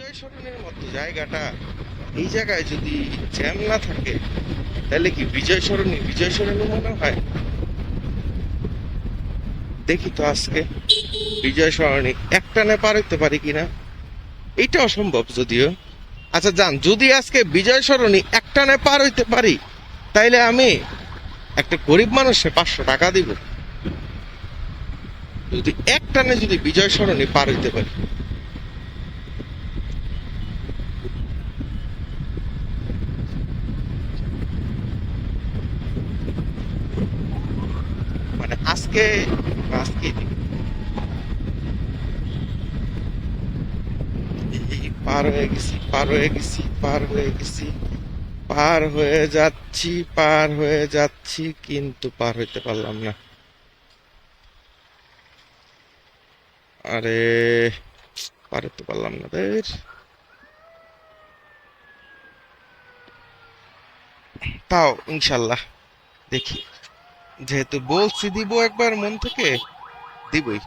বিজয় সরণির মতো জায়গাটা, এই জায়গায় যদি জ্যাম না থাকে তাহলে কি বিজয় সরণি মনে হয়? দেখি তো আজকে বিজয় সরণি একটানে পার হইতে পারি কিনা। এইটা অসম্ভব যদিও। আচ্ছা যান, যদি আজকে বিজয় সরণি একটানে পার হইতে পারি তাইলে আমি একটা গরিব মানুষে 500 টাকা দিব, যদি একটানে যদি বিজয় সরণি পার হইতে পারি। মানে আজকে, আজকে এই পার হয়ে গেছি, পার হয়ে গেছি, পার হয়ে গেছি, পার হয়ে যাচ্ছি, পার হয়ে যাচ্ছি, কিন্তু পার হইতে পারলাম না। আরে, পার হইতে পারলাম না দের। তাও ইনশাল্লাহ দেখি, যেহেতু বলছি দিব একবার মন থেকে, দিবই।